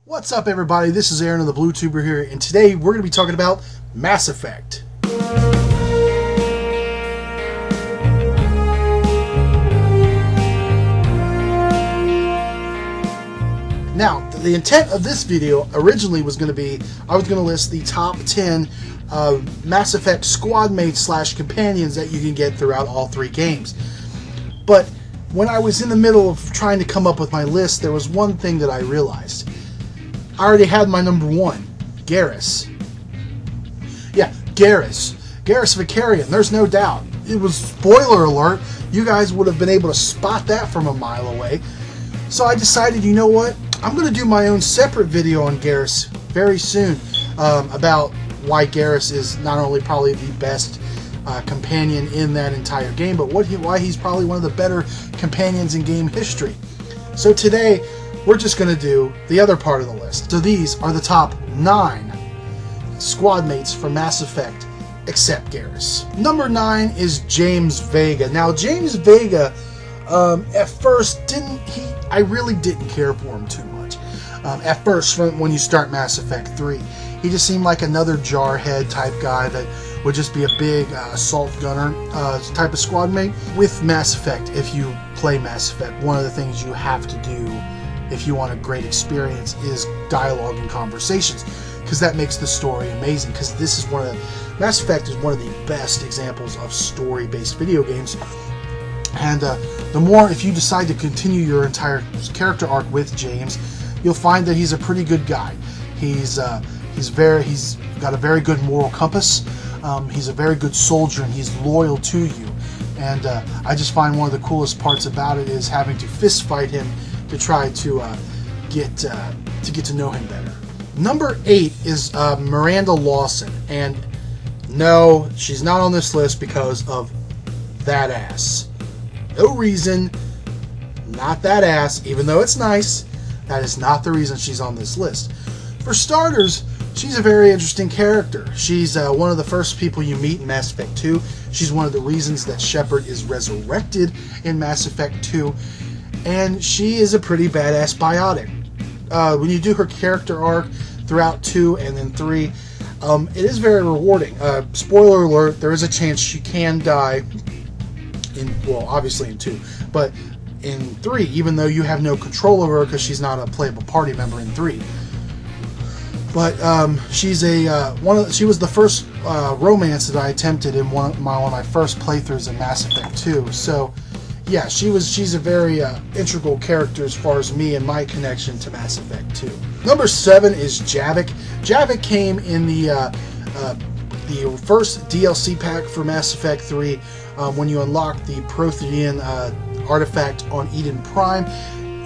What's up, everybody? This is Aaron of the Blue Tuber here, and today we're going to be talking about Mass Effect. Now, the intent of this video originally was going to be, I was going to list the top 10 Mass Effect squad mates / companions that you can get throughout all three games. But when I was in the middle of trying to come up with my list, there was one thing that I realized. I already had my number one, Garrus. Yeah, Garrus Vakarian, there's no doubt. It was, spoiler alert, you guys would have been able to spot that from a mile away. So I decided, you know what, I'm going to do my own separate video on Garrus very soon about why Garrus is not only probably the best companion in that entire game, but why he's probably one of the better companions in game history. So today, we're just going to do the other part of the list. So these are the top 9 squad mates for Mass Effect, except Garrus. Number 9 is James Vega. Now, James Vega, at first, I really didn't care for him too much. At first, when you start Mass Effect 3, he just seemed like another jarhead type guy that would just be a big assault gunner type of squad mate. With Mass Effect, if you play Mass Effect, one of the things you have to do if you want a great experience is dialogue and conversations, because that makes the story amazing. Because this is Mass Effect is one of the best examples of story-based video games. And the more, if you decide to continue your entire character arc with James, you'll find that he's a pretty good guy. He's got a very good moral compass. He's a very good soldier, and he's loyal to you. And I just find one of the coolest parts about it is having to fist fight him to try to get to know him better. Number 8 is Miranda Lawson, and no, she's not on this list because of that ass. No reason, not that ass, even though it's nice. That is not the reason she's on this list. For starters, she's a very interesting character. She's one of the first people you meet in Mass Effect 2. She's one of the reasons that Shepard is resurrected in Mass Effect 2. And she is a pretty badass biotic. When you do her character arc throughout 2 and then 3, it is very rewarding. Spoiler alert, there is a chance she can die obviously in 2, but in 3, even though you have no control over her because she's not a playable party member in 3. But she was the first romance that I attempted in one of my first playthroughs in Mass Effect 2. So yeah, she's a very integral character as far as me and my connection to Mass Effect 2. Number 7 is Javik. Javik came in the first DLC pack for Mass Effect 3 when you unlock the Prothean artifact on Eden Prime.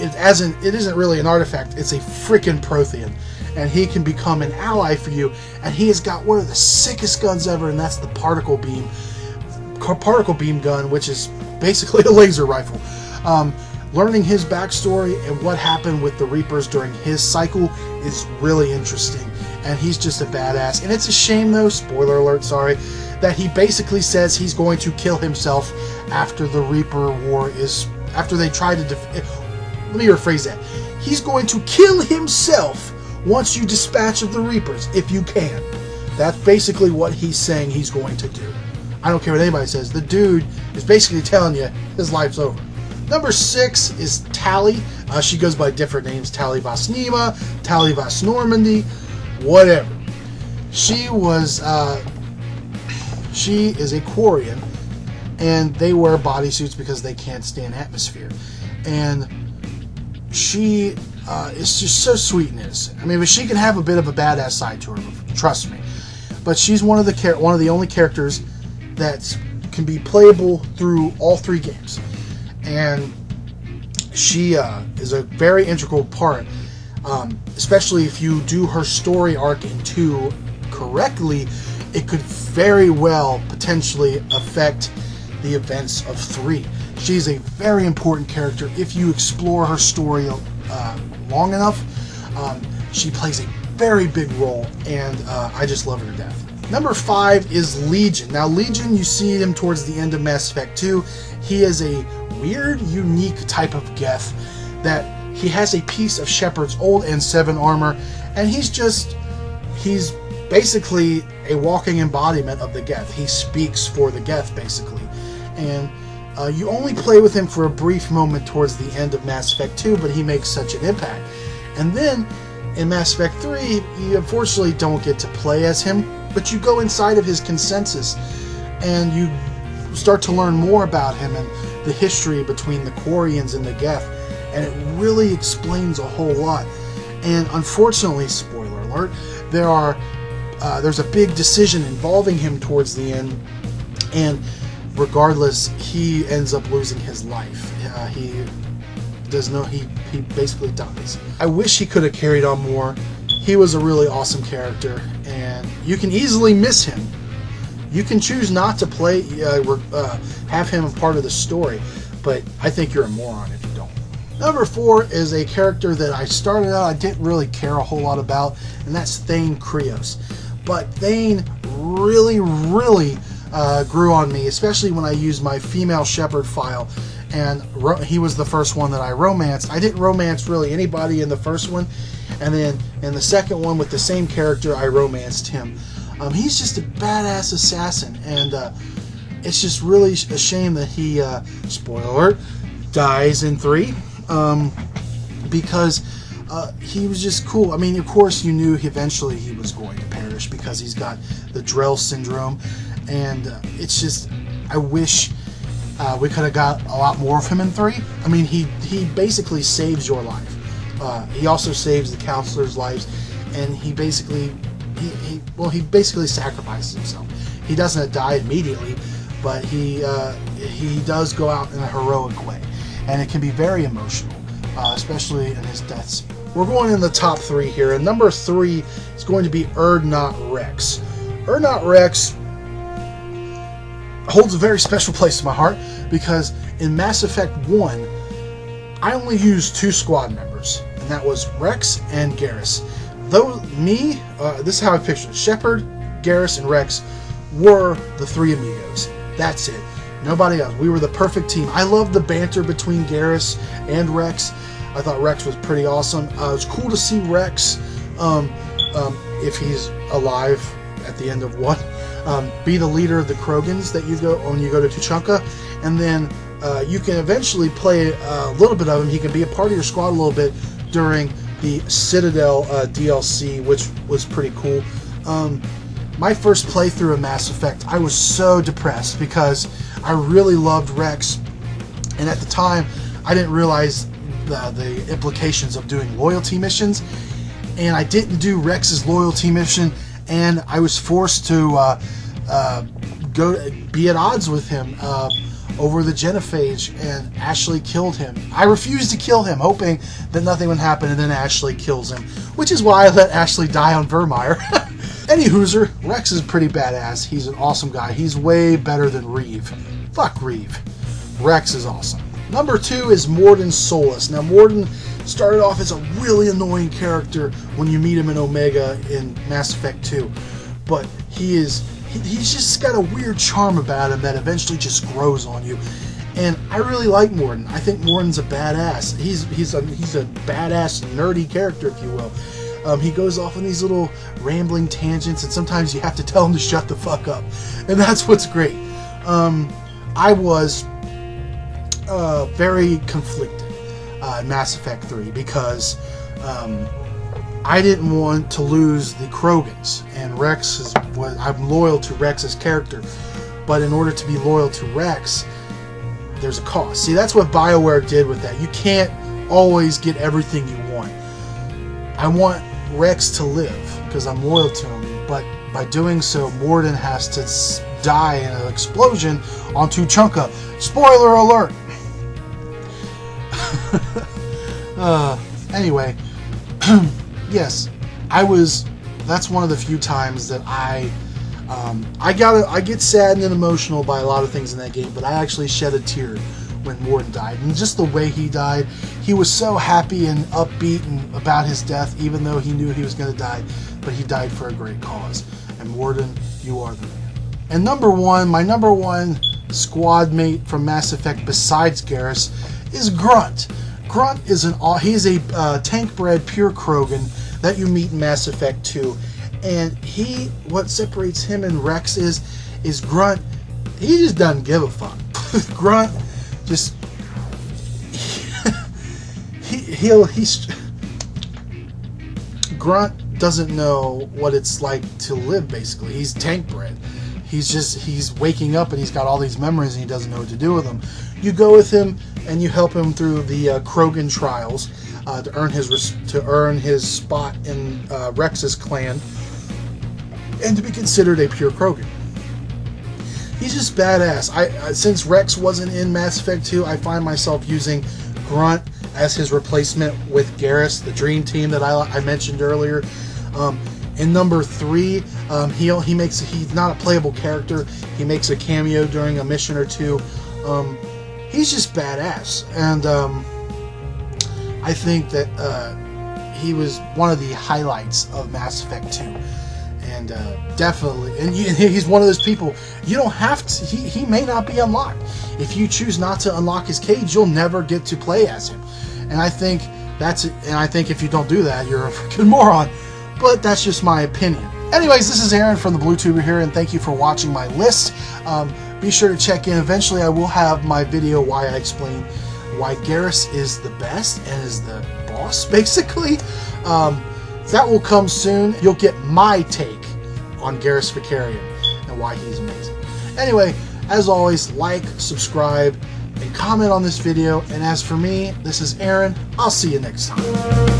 It isn't really an artifact, it's a freaking Prothean. And he can become an ally for you, and he has got one of the sickest guns ever, and that's the particle beam gun, which is basically a laser rifle. Learning his backstory and what happened with the Reapers during his cycle is really interesting, and he's just a badass. And it's a shame, though, spoiler alert, sorry, that he basically says he's going to kill himself after the Reaper war after they try to let me rephrase that. He's going to kill himself once you dispatch of the Reapers, if you can. That's basically what he's saying he's going to do. I don't care what anybody says. The dude is basically telling you his life's over. Number 6 is Tali. She goes by different names. Tali Vasnima, Tali Vas Normandy, whatever. She is a Quarian, and they wear bodysuits because they can't stand atmosphere. And she is just so sweet and innocent. I mean, but she can have a bit of a badass side to her, trust me. But she's one of the only characters that can be playable through all 3 games, and she is a very integral part, especially if you do her story arc in 2 correctly. It could very well potentially affect the events of 3. She's a very important character if you explore her story long enough. She plays a very big role, and I just love her to death. Number 5 is Legion. Now, Legion, you see him towards the end of Mass Effect 2. He is a weird, unique type of Geth that he has a piece of Shepard's old N7 armor, and he's basically a walking embodiment of the Geth. He speaks for the Geth, basically. And you only play with him for a brief moment towards the end of Mass Effect 2, but he makes such an impact. And then in Mass Effect 3, you unfortunately don't get to play as him, but you go inside of his consensus and you start to learn more about him and the history between the Quarians and the Geth, and it really explains a whole lot. And unfortunately, spoiler alert, there's a big decision involving him towards the end, and regardless, he ends up losing his life. He basically dies. I wish he could have carried on more. He was a really awesome character, and you can easily miss him. You can choose not to play, have him a part of the story, but I think you're a moron if you don't. Number 4 is a character that I started out, I didn't really care a whole lot about, and that's Thane Krios. But Thane really grew on me, especially when I used my female Shepard file, and he was the first one that I romanced. I didn't romance really anybody in the first one, and then in the second one with the same character, I romanced him. He's just a badass assassin, and it's just really a shame that he, spoiler alert, dies in 3, because he was just cool. I mean, of course, you knew eventually he was going to perish because he's got the Drell syndrome, and it's just, I wish we could have got a lot more of him in 3. I mean, he basically saves your life. He also saves the counselors' lives, and he basically sacrifices himself. He doesn't die immediately, but he does go out in a heroic way, and it can be very emotional, especially in his deaths. We're going in the top 3 here, and number 3 is going to be Urdnot Wrex. Urdnot Wrex holds a very special place in my heart because in Mass Effect 1, I only used 2 squad members, and that was Wrex and Garrus. This is how I picture it. Shepard, Garrus, and Wrex were the 3 amigos. That's it. Nobody else. We were the perfect team. I loved the banter between Garrus and Wrex. I thought Wrex was pretty awesome. It was cool to see Wrex, if he's alive at the end of 1, be the leader of the Krogans that you go when you go to Tuchanka, and then you can eventually play a little bit of him. He can be a part of your squad a little bit during the Citadel DLC, which was pretty cool. My first playthrough of Mass Effect, I was so depressed because I really loved Wrex, and at the time I didn't realize the implications of doing loyalty missions, and I didn't do Rex's loyalty mission, and I was forced to go be at odds with him over the genophage, and Ashley killed him. I refused to kill him, hoping that nothing would happen, and then Ashley kills him, which is why I let Ashley die on Vermeer. Any hooser, Wrex is pretty badass. He's an awesome guy. He's way better than Reeve. Fuck Reeve. Wrex is awesome. Number 2 is Mordin Solus. Now, Mordin started off as a really annoying character when you meet him in Omega in Mass Effect 2, but he's just got a weird charm about him that eventually just grows on you, and I really like Mordin. I think Mordin's a badass. He's a badass nerdy character, if you will. He goes off on these little rambling tangents, and sometimes you have to tell him to shut the fuck up, and that's what's great. I was very conflicted in Mass Effect 3 because I didn't want to lose the Krogans, and I'm loyal to Rex's character, but in order to be loyal to Wrex, there's a cost. See, that's what BioWare did with that. You can't always get everything you want. I want Wrex to live because I'm loyal to him, but by doing so, Mordin has to die in an explosion on Tuchanka. Spoiler alert! Anyway, yes, that's one of the few times that I get saddened and emotional by a lot of things in that game, but I actually shed a tear when Mordin died. And just the way he died, he was so happy and upbeat and about his death, even though he knew he was going to die, but he died for a great cause. And Mordin, you are the man. And my number one squad mate from Mass Effect besides Garrus is Grunt. Grunt is he's a tank-bred pure Krogan that you meet in Mass Effect 2, and what separates him and Rex is Grunt. He just doesn't give a fuck. Grunt just Grunt doesn't know what it's like to live. Basically, he's tank-bred. He's waking up and he's got all these memories and he doesn't know what to do with them. You go with him and you help him through the Krogan trials to earn his spot in Rex's clan and to be considered a pure Krogan. He's just badass. Since Rex wasn't in Mass Effect 2, I find myself using Grunt as his replacement with Garrus, the Dream Team that I mentioned earlier. In number 3, he's not a playable character. He makes a cameo during a mission or two. He's just badass, and I think that he was one of the highlights of Mass Effect 2. And definitely, and he's one of those people, you don't have to, he may not be unlocked. If you choose not to unlock his cage, you'll never get to play as him. And I think if you don't do that, you're a freaking moron. But that's just my opinion. Anyways, this is Aaron from the BlueTuber here, and thank you for watching my list. Be sure to check in. Eventually, I will have my video why I explain why Garrus is the best and is the boss, basically. That will come soon. You'll get my take on Garrus Vakarian and why he's amazing. Anyway, as always, like, subscribe, and comment on this video. And as for me, this is Aaron. I'll see you next time.